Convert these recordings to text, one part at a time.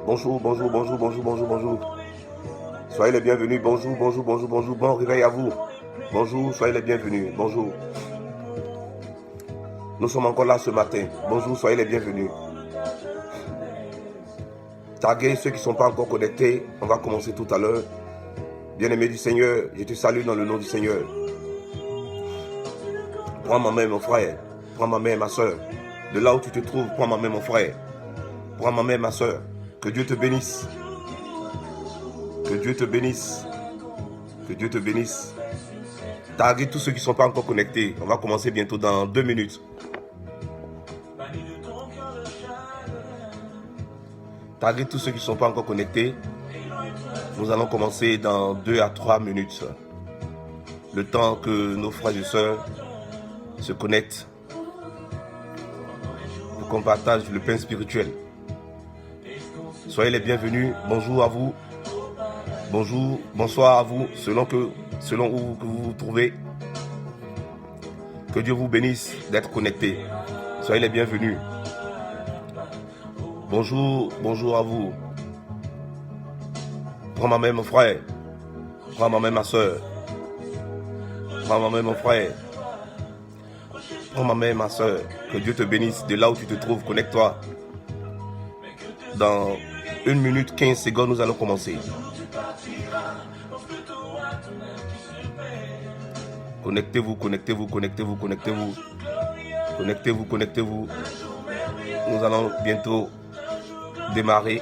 Bonjour, bonjour, bonjour, bonjour, bonjour, bonjour. Soyez les bienvenus. Bonjour, bonjour, bonjour, bonjour. Bon réveil à vous. Bonjour, soyez les bienvenus. Bonjour. Nous sommes encore là ce matin. Bonjour, soyez les bienvenus. Taguez ceux qui ne sont pas encore connectés. On va commencer tout à l'heure. Bien-aimé du Seigneur, je te salue dans le nom du Seigneur. Prends ma main, mon frère. Prends ma main, ma soeur. De là où tu te trouves, prends ma main, mon frère. Prends ma main, ma soeur. Que Dieu te bénisse. Que Dieu te bénisse. Que Dieu te bénisse. Taguez tous ceux qui ne sont pas encore connectés. On va commencer bientôt dans 2 minutes. Taguez tous ceux qui ne sont pas encore connectés. Nous allons commencer dans 2 à 3 minutes. Le temps que nos frères et sœurs se connectent pour qu'on partage le pain spirituel. Soyez les bienvenus. Bonjour à vous. Bonjour, bonsoir à vous, selon où vous vous trouvez. Que Dieu vous bénisse d'être connectés. Soyez les bienvenus. Bonjour, bonjour à vous. Prends ma main, mon frère. Prends ma main, ma soeur. Prends ma main, mon frère. Prends ma main, ma soeur. Que Dieu te bénisse de là où tu te trouves. Connecte-toi. Dans 1 minute 15 secondes, nous allons commencer. Connectez-vous, connectez-vous, connectez-vous, connectez-vous. Connectez-vous, connectez-vous. Nous allons bientôt démarrer.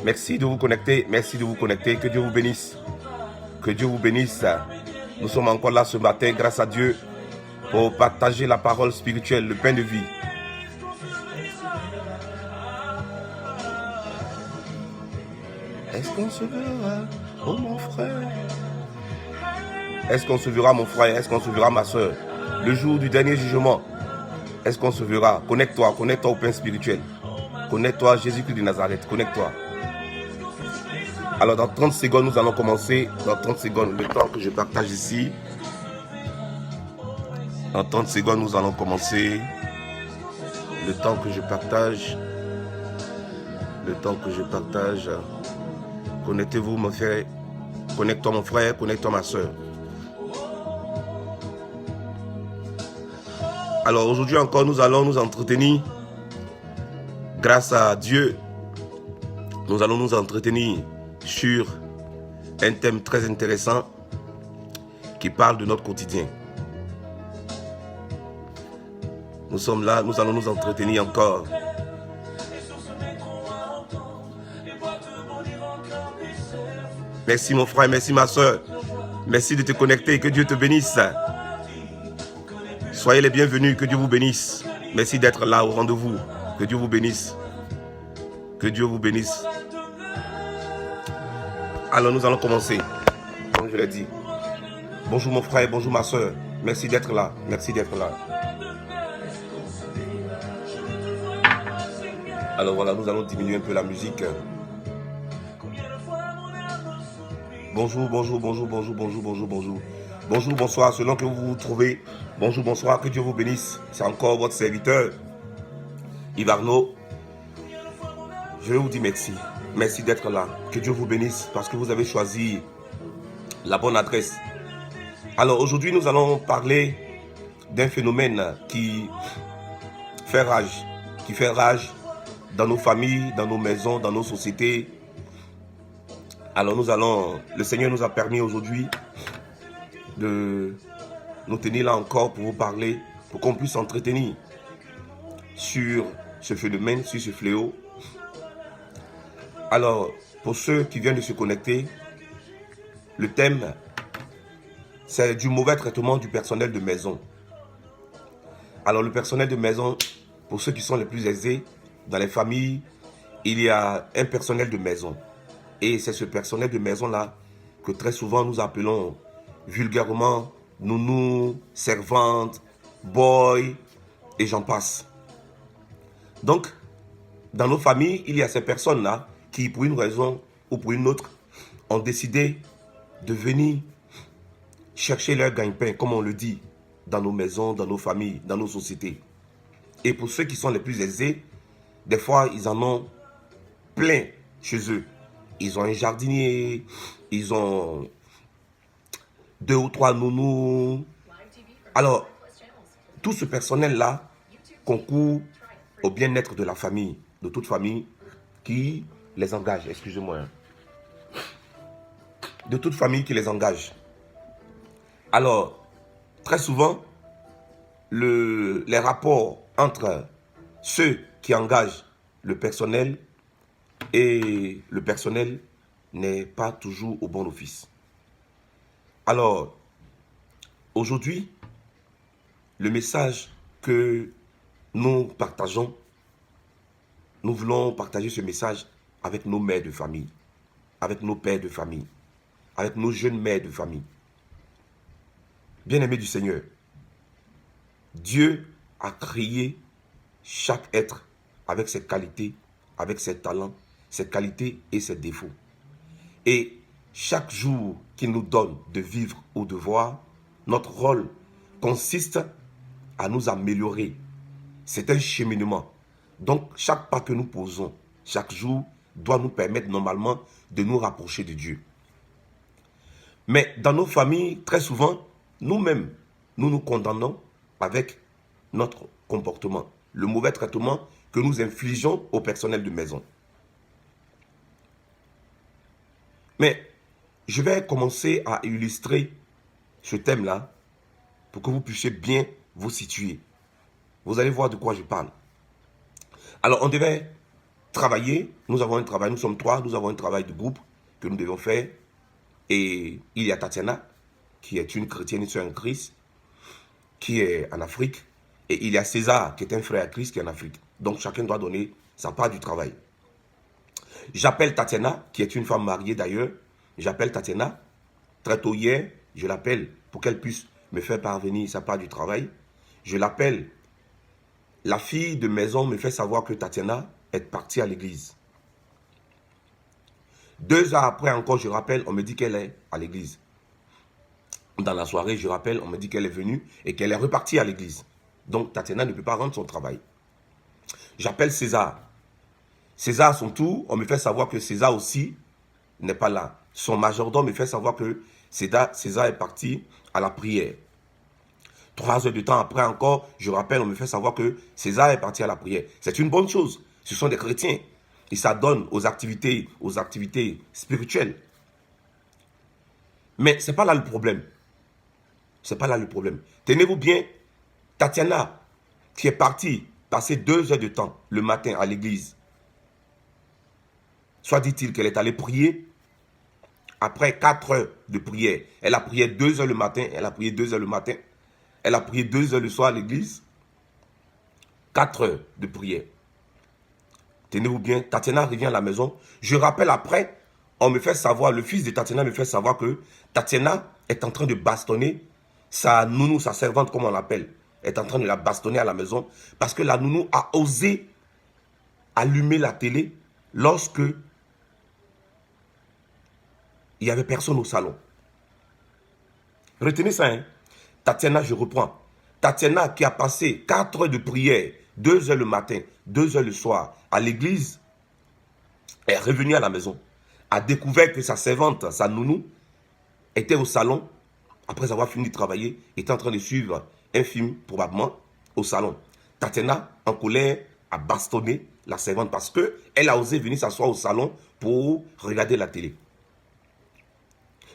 Merci de vous connecter, merci de vous connecter. Que Dieu vous bénisse. Que Dieu vous bénisse. Nous sommes encore là ce matin, grâce à Dieu, pour partager la parole spirituelle, le pain de vie. Est-ce qu'on se verra, oh mon frère? Est-ce qu'on se verra, mon frère? Est-ce qu'on se verra, ma soeur? Le jour du dernier jugement, est-ce qu'on se verra? Connecte-toi, connecte-toi au pain spirituel. Connecte-toi à Jésus-Christ de Nazareth, connecte-toi. Alors dans 30 secondes, nous allons commencer. Dans 30 secondes, le temps que je partage ici. Dans 30 secondes, nous allons commencer. Le temps que je partage. Le temps que je partage. Connectez-vous, mon frère. Connecte-toi, mon frère. Connecte-toi, ma soeur. Alors aujourd'hui encore, nous allons nous entretenir. Grâce à Dieu, nous allons nous entretenir sur un thème très intéressant qui parle de notre quotidien. Nous sommes là, nous allons nous entretenir encore. Merci mon frère, merci ma soeur. Merci de te connecter, que Dieu te bénisse. Soyez les bienvenus, que Dieu vous bénisse. Merci d'être là au rendez-vous. Que Dieu vous bénisse. Que Dieu vous bénisse. Alors nous allons commencer, comme je l'ai dit. Bonjour mon frère, bonjour ma soeur. Merci d'être là, merci d'être là. Alors voilà, nous allons diminuer un peu la musique. Bonjour, bonjour, bonjour, bonjour, bonjour, bonjour, bonjour. Bonjour, bonsoir, selon que vous vous trouvez. Bonjour, bonsoir, que Dieu vous bénisse. C'est encore votre serviteur, Yves Arnaud. Je vous dis merci. Merci d'être là. Que Dieu vous bénisse parce que vous avez choisi la bonne adresse. Alors aujourd'hui, nous allons parler d'un phénomène qui fait rage. Qui fait rage dans nos familles, dans nos maisons, dans nos sociétés. Alors le Seigneur nous a permis aujourd'hui de nous tenir là encore pour vous parler, pour qu'on puisse s'entretenir sur ce phénomène, sur ce fléau. Alors, pour ceux qui viennent de se connecter, le thème, c'est du mauvais traitement du personnel de maison. Alors, le personnel de maison, pour ceux qui sont les plus aisés, dans les familles, il y a un personnel de maison. Et c'est ce personnel de maison-là que très souvent nous appelons vulgairement nounou, servante, boy, et j'en passe. Donc, dans nos familles, il y a ces personnes-là qui, pour une raison ou pour une autre, ont décidé de venir chercher leur gagne-pain, comme on le dit, dans nos maisons, dans nos familles, dans nos sociétés. Et pour ceux qui sont les plus aisés, Des fois, ils en ont plein chez eux. Ils ont un jardinier, ils ont 2 ou 3 nounous. Alors, tout ce personnel-là concourt au bien-être de la famille, de toute famille qui les engage. Excusez-moi. De toute famille qui les engage. Alors, très souvent, les rapports entre ceux qui engagent le personnel et le personnel n'est pas toujours au bon office. Alors, aujourd'hui, le message que nous partageons, nous voulons partager ce message avec nos mères de famille, avec nos pères de famille, avec nos jeunes mères de famille. Bien-aimés du Seigneur, Dieu a créé chaque être avec ses qualités, avec ses talents, ses qualités et ses défauts. Et chaque jour qu'il nous donne de vivre ou de voir, notre rôle consiste à nous améliorer. C'est un cheminement. Donc, chaque pas que nous posons, chaque jour, doit nous permettre normalement de nous rapprocher de Dieu. Mais dans nos familles, très souvent, nous-mêmes, nous nous condamnons avec notre comportement, le mauvais traitement que nous infligeons au personnel de maison. Mais je vais commencer à illustrer ce thème-là pour que vous puissiez bien vous situer. Vous allez voir de quoi je parle. Alors, on devait travailler. Nous avons un travail, nous sommes 3, nous avons un travail de groupe que nous devons faire. Et il y a Tatiana, qui est une chrétienne, une sœur en Christ, qui est en Afrique. Et il y a César, qui est un frère à Christ, qui est en Afrique. Donc, chacun doit donner sa part du travail. J'appelle Tatiana, qui est une femme mariée d'ailleurs. J'appelle Tatiana. Très tôt hier, je l'appelle pour qu'elle puisse me faire parvenir sa part du travail. Je l'appelle. La fille de maison me fait savoir que Tatiana est partie à l'église. 2 heures après encore, je rappelle, on me dit qu'elle est à l'église. Dans la soirée, je rappelle, on me dit qu'elle est venue et qu'elle est repartie à l'église. Donc, Tatiana ne peut pas rendre son travail. J'appelle César. César, à son tour, on me fait savoir que César aussi n'est pas là. Son majordome me fait savoir que César est parti à la prière. 3 heures de temps après encore, je rappelle, on me fait savoir que César est parti à la prière. C'est une bonne chose. Ce sont des chrétiens. Ils s'adonnent aux activités spirituelles. Mais ce n'est pas là le problème. Ce n'est pas là le problème. Tenez-vous bien, Tatiana, qui est partie passer 2 heures de temps le matin à l'église, soit dit-il qu'elle est allée prier, après 4 heures de prière, elle a prié 2 heures le matin, elle a prié 2 heures le matin, elle a prié 2 heures le soir à l'église, 4 heures de prière. Tenez-vous bien, Tatiana revient à la maison. Je rappelle après, on me fait savoir, le fils de Tatiana me fait savoir que Tatiana est en train de bastonner sa nounou, sa servante comme on l'appelle, est en train de la bastonner à la maison parce que la nounou a osé allumer la télé lorsque il n'y avait personne au salon. Retenez ça, hein. Tatiana, je reprends. Tatiana qui a passé 4 heures de prière, 2 heures le matin, 2 heures le soir à l'église, est revenue à la maison, a découvert que sa servante, sa nounou, était au salon, après avoir fini de travailler, était en train de suivre un film, probablement, au salon. Tatiana, en colère, a bastonné la servante parce qu'elle a osé venir s'asseoir au salon pour regarder la télé.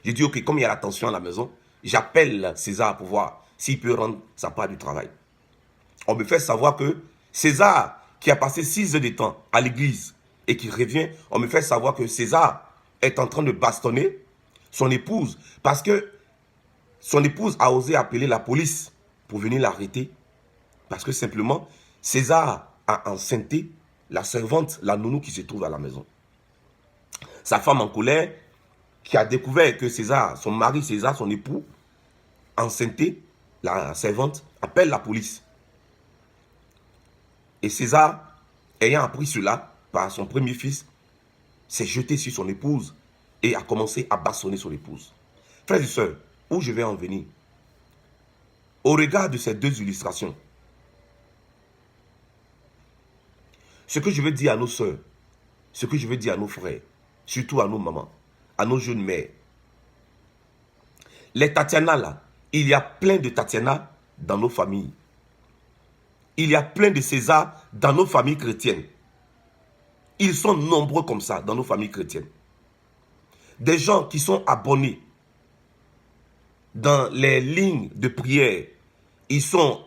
J'ai dit, ok, comme il y a la tension à la maison, j'appelle César pour voir s'il peut rendre sa part du travail. On me fait savoir que César, qui a passé 6 heures de temps à l'église et qui revient, on me fait savoir que César est en train de bastonner son épouse parce que son épouse a osé appeler la police pour venir l'arrêter parce que simplement, César a enceinté la servante, la nounou qui se trouve à la maison. Sa femme en colère, qui a découvert que César, son mari César, son époux, enceinté la servante, appelle la police. Et César, ayant appris cela par son premier fils, s'est jeté sur son épouse et a commencé à bastonner son épouse. Frères et sœurs, où je vais en venir? Au regard de ces 2 illustrations, Ce que je veux dire à nos soeurs, ce que je veux dire à nos frères, surtout à nos mamans, à nos jeunes mères. Les Tatiana là, il y a plein de Tatiana dans nos familles. Il y a plein de César dans nos familles chrétiennes. Ils sont nombreux comme ça dans nos familles chrétiennes. Des gens qui sont abonnés dans les lignes de prière. Ils sont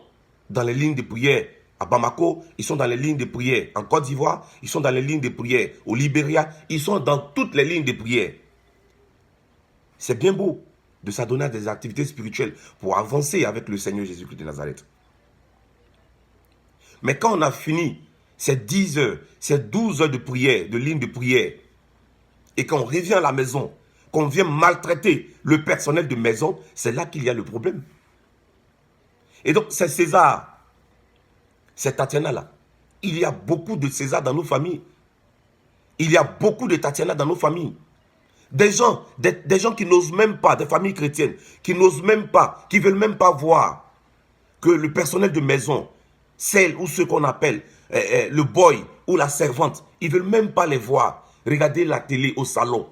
dans les lignes de prière à Bamako, ils sont dans les lignes de prière en Côte d'Ivoire, ils sont dans les lignes de prière au Libéria, ils sont dans toutes les lignes de prière. C'est bien beau de s'adonner à des activités spirituelles pour avancer avec le Seigneur Jésus-Christ de Nazareth. Mais quand on a fini ces 10 heures, ces 12 heures de prière, de ligne de prière, et qu'on revient à la maison, qu'on vient maltraiter le personnel de maison, c'est là qu'il y a le problème. Et donc, c'est César, c'est Tatiana là. Il y a beaucoup de César dans nos familles. Il y a beaucoup de Tatiana dans nos familles. Des gens qui n'osent même pas, des familles chrétiennes, qui n'osent même pas, qui ne veulent même pas voir que le personnel de maison, celle ou ce qu'on appelle le boy ou la servante, ils ne veulent même pas les voir regarder la télé au salon.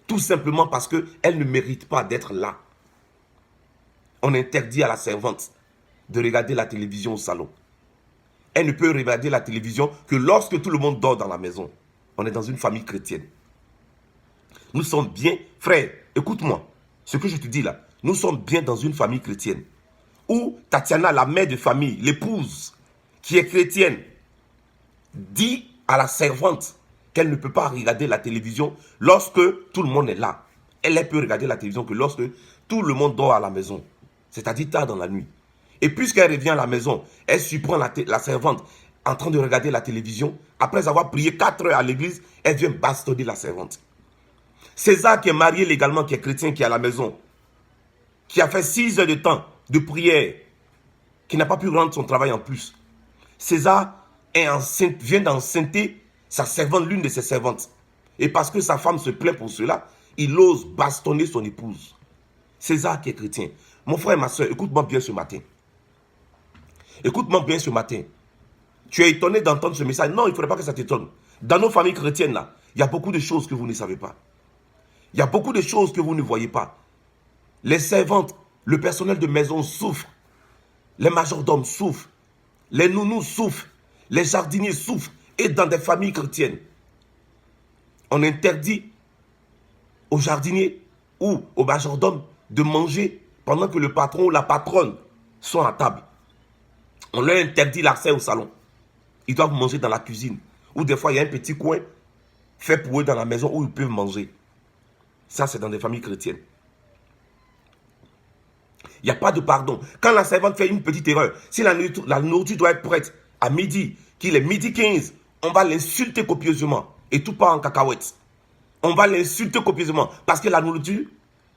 Tout simplement parce qu'elle ne mérite pas d'être là. On interdit à la servante de regarder la télévision au salon. Elle ne peut regarder la télévision que lorsque tout le monde dort dans la maison. On est dans une famille chrétienne. Nous sommes bien, frère, écoute-moi, ce que je te dis là, nous sommes bien dans une famille chrétienne. Où Tatiana, la mère de famille, l'épouse, qui est chrétienne, dit à la servante qu'elle ne peut pas regarder la télévision lorsque tout le monde est là. Elle peut regarder la télévision que lorsque tout le monde dort à la maison, c'est-à-dire tard dans la nuit. Et puisqu'elle revient à la maison, elle surprend la servante en train de regarder la télévision. Après avoir prié 4 heures à l'église, elle vient bastonner la servante. César qui est marié légalement, qui est chrétien, qui est à la maison, qui a fait 6 heures de temps de prière, qui n'a pas pu rendre son travail en plus. César vient d'enceinter sa servante, l'une de ses servantes. Et parce que sa femme se plaint pour cela, il ose bastonner son épouse. César qui est chrétien. Mon frère et ma soeur, écoute-moi bien ce matin. Écoute-moi bien ce matin. Tu es étonné d'entendre ce message. Non, il ne faudrait pas que ça t'étonne. Dans nos familles chrétiennes, là, il y a beaucoup de choses que vous ne savez pas. Il y a beaucoup de choses que vous ne voyez pas. Les servantes, le personnel de maison souffre. Les majordomes souffrent. Les nounous souffrent. Les jardiniers souffrent. Et dans des familles chrétiennes, on interdit aux jardiniers ou aux majordomes de manger pendant que le patron ou la patronne sont à table. On leur interdit l'accès au salon. Ils doivent manger dans la cuisine. Ou des fois, il y a un petit coin fait pour eux dans la maison où ils peuvent manger. Ça, c'est dans des familles chrétiennes. Il n'y a pas de pardon. Quand la servante fait une petite erreur, si la nourriture doit être prête à midi, qu'il est midi 15, on va l'insulter copieusement. Et tout part en cacahuètes. On va l'insulter copieusement. Parce que la nourriture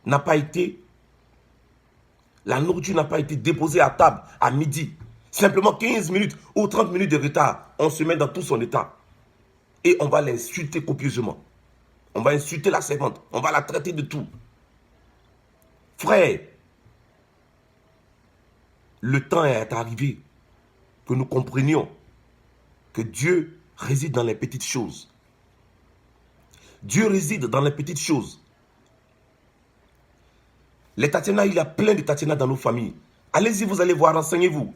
n'a pas été déposée à table à midi. Simplement 15 minutes ou 30 minutes de retard, on se met dans tout son état. Et on va l'insulter copieusement. On va insulter la servante. On va la traiter de tout. Frère, le temps est arrivé que nous comprenions que Dieu réside dans les petites choses. Dieu réside dans les petites choses. Les Tatiana, il y a plein de Tatiana dans nos familles. Allez-y, vous allez voir, renseignez-vous.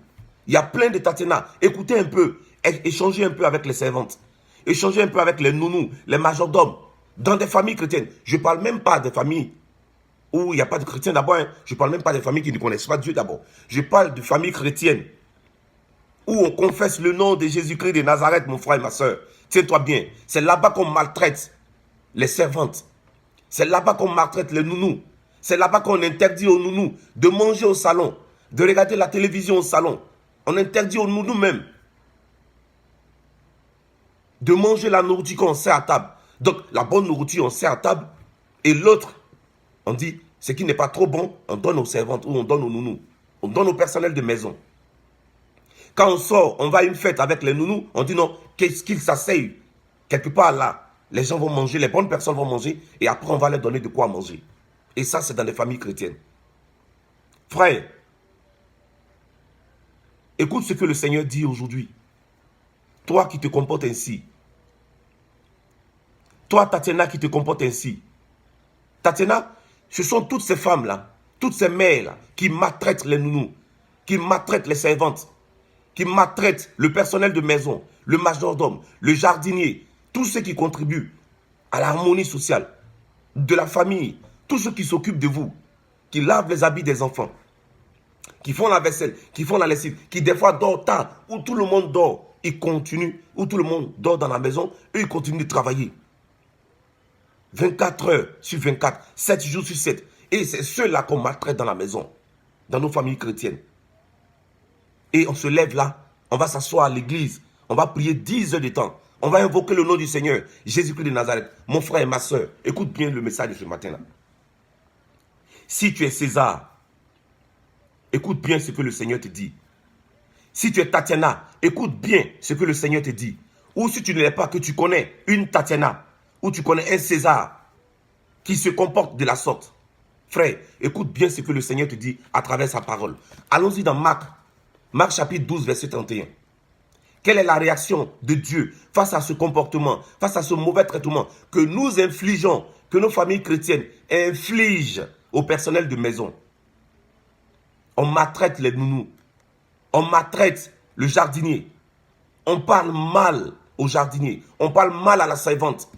Il y a plein de Tatiana. Écoutez un peu, échangez un peu avec les servantes. Échangez un peu avec les nounous, les majordomes. Dans des familles chrétiennes. Je ne parle même pas des familles où il n'y a pas de chrétiens d'abord. Hein. Je ne parle même pas des familles qui ne connaissent pas Dieu d'abord. Je parle de familles chrétiennes où on confesse le nom de Jésus-Christ de Nazareth, mon frère et ma soeur. Tiens-toi bien. C'est là-bas qu'on maltraite les servantes. C'est là-bas qu'on maltraite les nounous. C'est là-bas qu'on interdit aux nounous de manger au salon, de regarder la télévision au salon. On interdit aux nounous même de manger la nourriture qu'on sert à table. Donc, la bonne nourriture, on sert à table. Et l'autre, on dit, ce qui n'est pas trop bon, on donne aux servantes ou on donne aux nounous. On donne au personnel de maison. Quand on sort, on va à une fête avec les nounous, on dit non, qu'est-ce qu'ils s'asseyent quelque part là. Les gens vont manger, les bonnes personnes vont manger, et après on va leur donner de quoi manger. Et ça, c'est dans les familles chrétiennes. Frère, écoute ce que le Seigneur dit aujourd'hui. toi qui te comportes ainsi, toi Tatiana qui te comportes ainsi, Tatiana, ce sont toutes ces femmes-là, toutes ces mères-là qui maltraitent les nounous, qui maltraitent les servantes, qui maltraitent le personnel de maison, le majordome, le jardinier, tous ceux qui contribuent à l'harmonie sociale de la famille, tous ceux qui s'occupent de vous, qui lavent les habits des enfants, qui font la vaisselle, qui font la lessive, qui des fois dorment tard, où tout le monde dort, ils continuent, où tout le monde dort dans la maison, eux ils continuent de travailler. 24 heures sur 24, 7 jours sur 7. Et c'est ceux-là qu'on maltraite dans la maison, dans nos familles chrétiennes. Et on se lève là, on va s'asseoir à l'église, on va prier 10 heures de temps, on va invoquer le nom du Seigneur, Jésus-Christ de Nazareth. Mon frère et ma soeur, écoute bien le message de ce matin-là. Si tu es César, écoute bien ce que le Seigneur te dit. Si tu es Tatiana, écoute bien ce que le Seigneur te dit. Ou si tu ne l'es pas, que tu connais une Tatiana, ou tu connais un César qui se comporte de la sorte. Frère, écoute bien ce que le Seigneur te dit à travers sa parole. Allons-y dans Marc chapitre 12, verset 31. Quelle est la réaction de Dieu face à ce comportement, face à ce mauvais traitement que nous infligeons, que nos familles chrétiennes infligent au personnel de maison? On maltraite les nounous, on maltraite le jardinier, on parle mal au jardinier, on parle mal à la servante.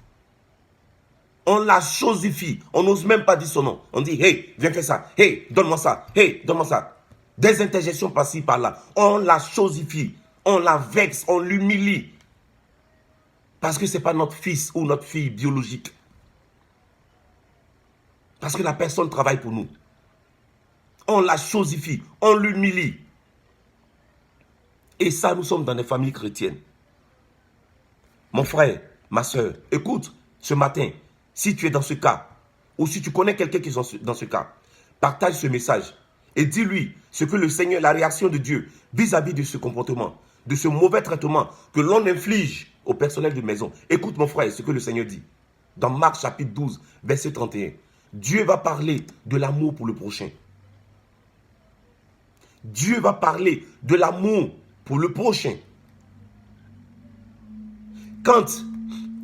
On la chosifie, on n'ose même pas dire son nom. On dit, hey, viens faire ça, hey, donne-moi ça, hey, donne-moi ça. Des interjections par-ci, par-là. On la chosifie, on la vexe, on l'humilie. Parce que ce n'est pas notre fils ou notre fille biologique. Parce que la personne travaille pour nous. On la chosifie, on l'humilie. Et ça, nous sommes dans des familles chrétiennes. Mon frère, ma soeur, écoute, ce matin, si tu es dans ce cas, ou si tu connais quelqu'un qui est dans ce cas, partage ce message et dis-lui ce que le Seigneur, la réaction de Dieu vis-à-vis de ce comportement, de ce mauvais traitement que l'on inflige au personnel de maison. Écoute mon frère, ce que le Seigneur dit. Dans Marc chapitre 12, verset 31, Dieu va parler de l'amour pour le prochain. Dieu va parler de l'amour pour le prochain. Quand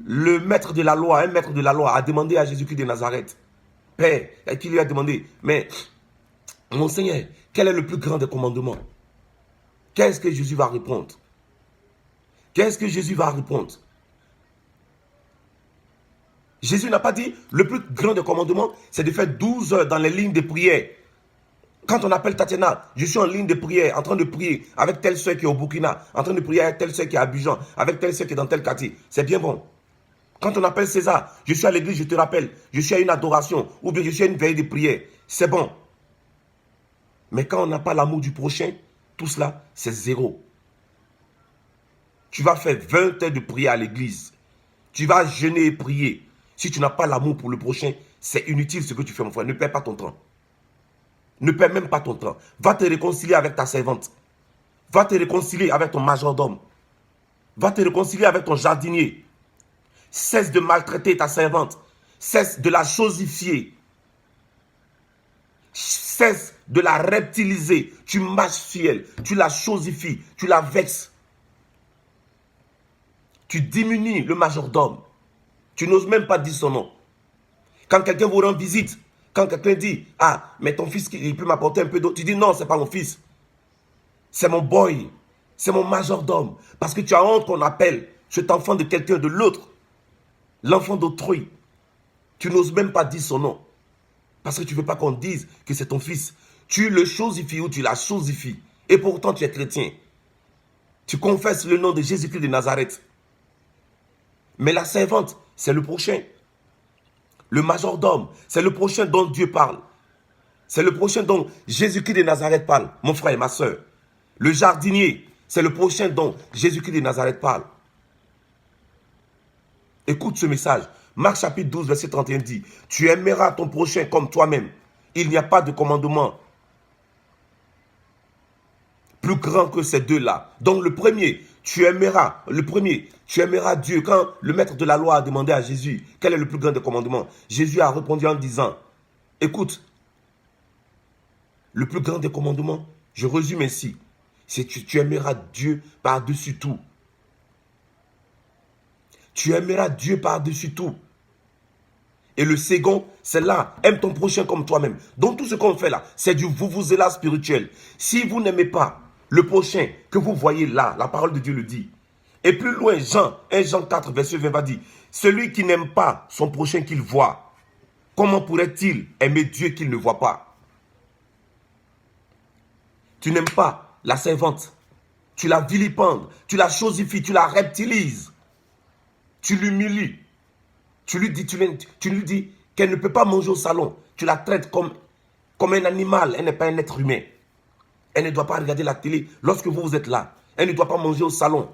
le maître de la loi, un maître de la loi a demandé à Jésus-Christ de Nazareth, Père, qui lui a demandé, mais mon Seigneur, quel est le plus grand des commandements? Qu'est-ce que Jésus va répondre? Qu'est-ce que Jésus va répondre? Jésus n'a pas dit, le plus grand des commandements, c'est de faire 12 heures dans les lignes de prière. Quand on appelle Tatiana, je suis en ligne de prière, en train de prier avec telle soeur qui est au Burkina, en train de prier avec telle soeur qui est à Abidjan, avec telle soeur qui est dans tel quartier. C'est bien bon. Quand on appelle César, je suis à l'église, je te rappelle, je suis à une adoration, ou bien je suis à une veille de prière. C'est bon. Mais quand on n'a pas l'amour du prochain, tout cela, c'est zéro. Tu vas faire 20 heures de prière à l'église. Tu vas jeûner et prier. Si tu n'as pas l'amour pour le prochain, c'est inutile ce que tu fais, mon frère. Ne perds pas ton temps. Ne perds même pas ton temps. Va te réconcilier avec ta servante. Va te réconcilier avec ton majordome. Va te réconcilier avec ton jardinier. Cesse de maltraiter ta servante. Cesse de la chosifier. Cesse de la reptiliser. Tu marches sur elle. Tu la chosifies. Tu la vexes. Tu diminues le majordome. Tu n'oses même pas dire son nom. Quand quelqu'un vous rend visite, quand quelqu'un dit, ah, mais ton fils, il peut m'apporter un peu d'eau. Tu dis, non, ce n'est pas mon fils. C'est mon boy. C'est mon majordome. Parce que tu as honte qu'on appelle cet enfant de quelqu'un de l'autre. L'enfant d'autrui. Tu n'oses même pas dire son nom. Parce que tu ne veux pas qu'on dise que c'est ton fils. Tu le chosifies ou tu la chosifies. Et pourtant, tu es chrétien. Tu confesses le nom de Jésus-Christ de Nazareth. Mais la servante, c'est le prochain. Le majordome, c'est le prochain dont Dieu parle. C'est le prochain dont Jésus-Christ de Nazareth parle, mon frère et ma soeur. Le jardinier, c'est le prochain dont Jésus-Christ de Nazareth parle. Écoute ce message. Marc chapitre 12, verset 31 dit, tu aimeras ton prochain comme toi-même. Il n'y a pas de commandement plus grand que ces deux-là. Donc le premier, tu aimeras Dieu. Quand le maître de la loi a demandé à Jésus, quel est le plus grand des commandements? Jésus a répondu en disant, écoute, le plus grand des commandements, je résume ainsi, c'est que tu aimeras Dieu par-dessus tout. Tu aimeras Dieu par-dessus tout. Et le second, c'est là, aime ton prochain comme toi-même. Donc tout ce qu'on fait là, c'est du vous-vous-là spirituel. Si vous n'aimez pas le prochain que vous voyez là, la parole de Dieu le dit. Et plus loin, 1 Jean 4, verset 20 va dire, celui qui n'aime pas son prochain qu'il voit, comment pourrait-il aimer Dieu qu'il ne voit pas? Tu n'aimes pas la servante. Tu la vilipendes, tu la chosifies, tu la reptilises. Tu l'humilies. Tu lui dis qu'elle ne peut pas manger au salon. Tu la traites comme un animal. Elle n'est pas un être humain. Elle ne doit pas regarder la télé lorsque vous êtes là. Elle ne doit pas manger au salon.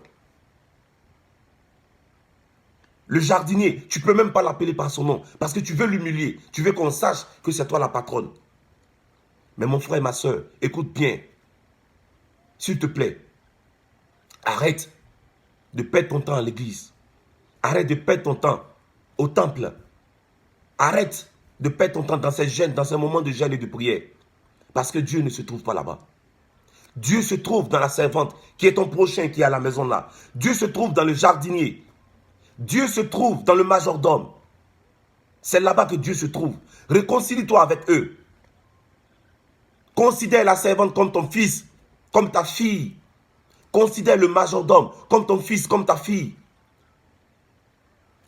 Le jardinier, tu ne peux même pas l'appeler par son nom parce que tu veux l'humilier. Tu veux qu'on sache que c'est toi la patronne. Mais mon frère et ma soeur, écoute bien. S'il te plaît, arrête de perdre ton temps à l'église. Arrête de perdre ton temps au temple. Arrête de perdre ton temps dans ces jeûnes, dans ces moments de jeûne et de prière. Parce que Dieu ne se trouve pas là-bas. Dieu se trouve dans la servante qui est ton prochain qui est à la maison là. Dieu se trouve dans le jardinier. Dieu se trouve dans le majordome. C'est là-bas que Dieu se trouve. Réconcilie-toi avec eux. Considère la servante comme ton fils, comme ta fille. Considère le majordome comme ton fils, comme ta fille.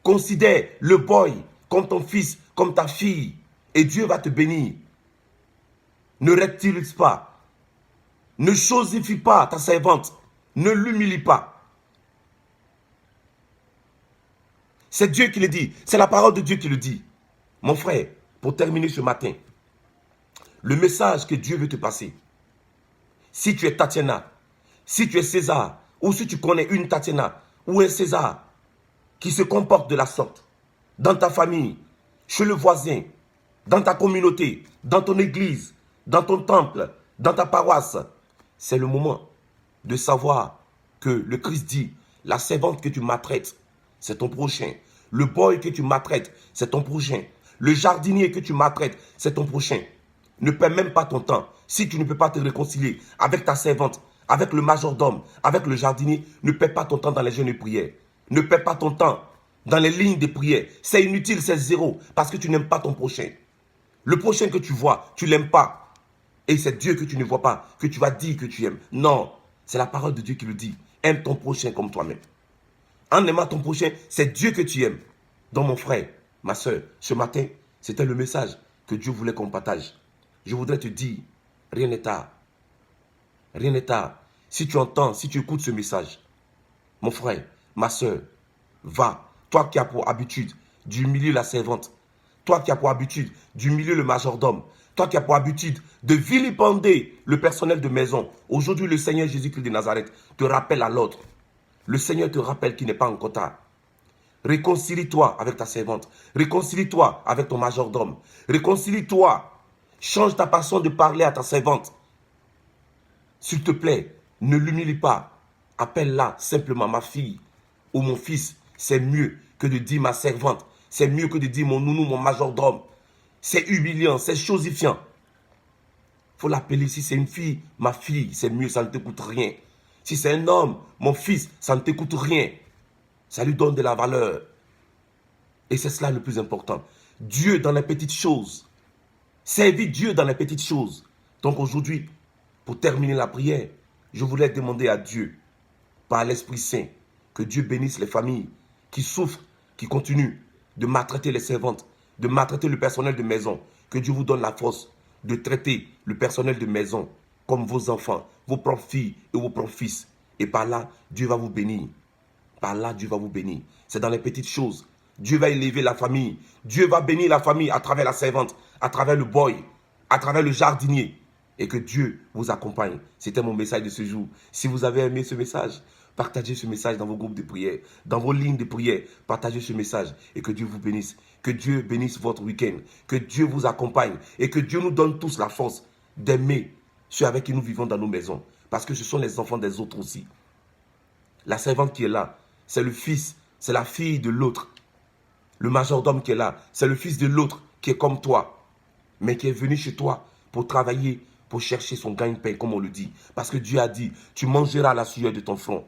Considère le boy comme ton fils, comme ta fille. Et Dieu va te bénir. Ne rectilise pas. Ne chosifie pas ta servante. Ne l'humilie pas. C'est Dieu qui le dit. C'est la parole de Dieu qui le dit. Mon frère, pour terminer ce matin, le message que Dieu veut te passer. Si tu es Tatiana, si tu es César, ou si tu connais une Tatiana ou un César qui se comporte de la sorte, dans ta famille, chez le voisin, dans ta communauté, dans ton église, dans ton temple, dans ta paroisse, c'est le moment de savoir que le Christ dit, la servante que tu maltraites, c'est ton prochain. Le boy que tu maltraites, c'est ton prochain. Le jardinier que tu maltraites, c'est ton prochain. Ne perds même pas ton temps. Si tu ne peux pas te réconcilier avec ta servante, avec le majordome, avec le jardinier, ne perds pas ton temps dans les jeûnes et prières. Ne perds pas ton temps dans les lignes de prière. C'est inutile, c'est zéro, parce que tu n'aimes pas ton prochain. Le prochain que tu vois, tu ne l'aimes pas. Et c'est Dieu que tu ne vois pas, que tu vas dire que tu aimes. Non, c'est la parole de Dieu qui le dit. Aime ton prochain comme toi-même. En aimant ton prochain, c'est Dieu que tu aimes. Donc mon frère, ma soeur, ce matin, c'était le message que Dieu voulait qu'on partage. Je voudrais te dire, rien n'est tard. Rien n'est tard. Si tu entends, si tu écoutes ce message, mon frère, ma soeur, va. Toi qui as pour habitude d'humilier la servante, toi qui as pour habitude d'humilier le majordome, toi qui as pour habitude de vilipender le personnel de maison, aujourd'hui le Seigneur Jésus-Christ de Nazareth te rappelle à l'ordre. Le Seigneur te rappelle qu'il n'est pas encore tard. Réconcilie-toi avec ta servante. Réconcilie-toi avec ton majordome. Réconcilie-toi. Change ta façon de parler à ta servante. S'il te plaît, ne l'humilie pas. Appelle-la simplement ma fille ou mon fils. C'est mieux que de dire ma servante. C'est mieux que de dire mon nounou, mon majordome. C'est humiliant, c'est chosifiant. Il faut l'appeler. Si c'est une fille, ma fille, c'est mieux, ça ne te coûte rien. Si c'est un homme, mon fils, ça ne te coûte rien. Ça lui donne de la valeur. Et c'est cela le plus important. Dieu dans les petites choses. Servir Dieu dans les petites choses. Donc aujourd'hui, pour terminer la prière, je voulais demander à Dieu, par l'Esprit Saint, que Dieu bénisse les familles qui souffrent, qui continuent de maltraiter les servantes, de maltraiter le personnel de maison. Que Dieu vous donne la force de traiter le personnel de maison comme vos enfants, vos propres filles et vos propres fils. Et par là, Dieu va vous bénir. Par là, Dieu va vous bénir. C'est dans les petites choses. Dieu va élever la famille. Dieu va bénir la famille à travers la servante, à travers le boy, à travers le jardinier. Et que Dieu vous accompagne. C'était mon message de ce jour. Si vous avez aimé ce message, partagez ce message dans vos groupes de prière, dans vos lignes de prière. Partagez ce message et que Dieu vous bénisse. Que Dieu bénisse votre week-end. Que Dieu vous accompagne et que Dieu nous donne tous la force d'aimer ceux avec qui nous vivons dans nos maisons. Parce que ce sont les enfants des autres aussi. La servante qui est là, c'est le fils, c'est la fille de l'autre. Le majordome qui est là, c'est le fils de l'autre qui est comme toi, mais qui est venu chez toi pour travailler, pour chercher son gagne-pain, comme on le dit. Parce que Dieu a dit, tu mangeras la sueur de ton front.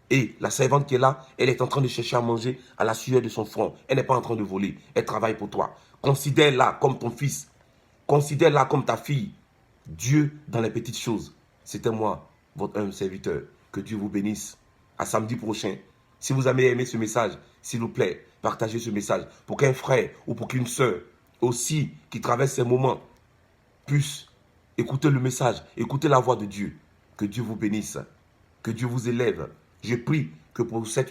Et la servante qui est là, elle est en train de chercher à manger à la sueur de son front. Elle n'est pas en train de voler. Elle travaille pour toi. Considère-la comme ton fils. Considère-la comme ta fille. Dieu dans les petites choses. C'était moi, votre humble serviteur. Que Dieu vous bénisse. À samedi prochain. Si vous avez aimé ce message, s'il vous plaît, partagez ce message pour qu'un frère ou pour qu'une sœur aussi qui traverse ces moments puisse écouter le message, écouter la voix de Dieu. Que Dieu vous bénisse. Que Dieu vous élève. Je prie que pour cette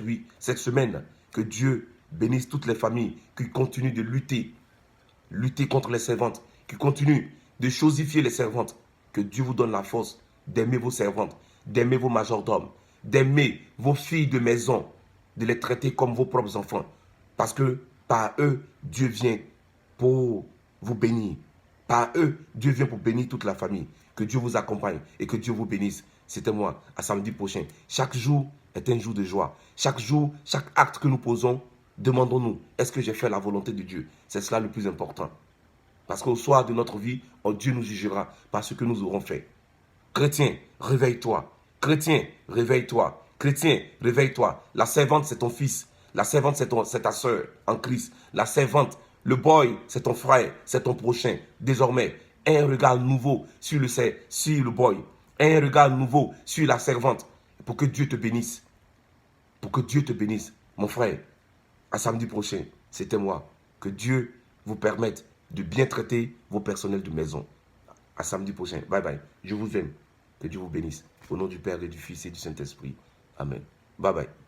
semaine, que Dieu bénisse toutes les familles qui continuent de lutter contre les servantes, qui continuent de chosifier les servantes. Que Dieu vous donne la force d'aimer vos servantes, d'aimer vos majordomes, d'aimer vos filles de maison, de les traiter comme vos propres enfants. Parce que par eux, Dieu vient pour vous bénir. Par eux, Dieu vient pour bénir toute la famille. Que Dieu vous accompagne et que Dieu vous bénisse. C'était moi, à samedi prochain. Chaque jour est un jour de joie. Chaque jour, chaque acte que nous posons, demandons-nous, est-ce que j'ai fait la volonté de Dieu? C'est cela le plus important. Parce qu'au soir de notre vie, Dieu nous jugera par ce que nous aurons fait. Chrétien, réveille-toi. Chrétien, réveille-toi. Chrétien, réveille-toi. La servante, c'est ton fils. La servante, c'est ta soeur en Christ. La servante, le boy, c'est ton frère, c'est ton prochain. Désormais, un regard nouveau sur le boy. Un regard nouveau sur la servante. Pour que Dieu te bénisse. Pour que Dieu te bénisse. Mon frère, à samedi prochain, c'était moi. Que Dieu vous permette de bien traiter vos personnels de maison. À samedi prochain. Bye bye. Je vous aime. Que Dieu vous bénisse. Au nom du Père et du Fils et du Saint-Esprit. Amen. Bye bye.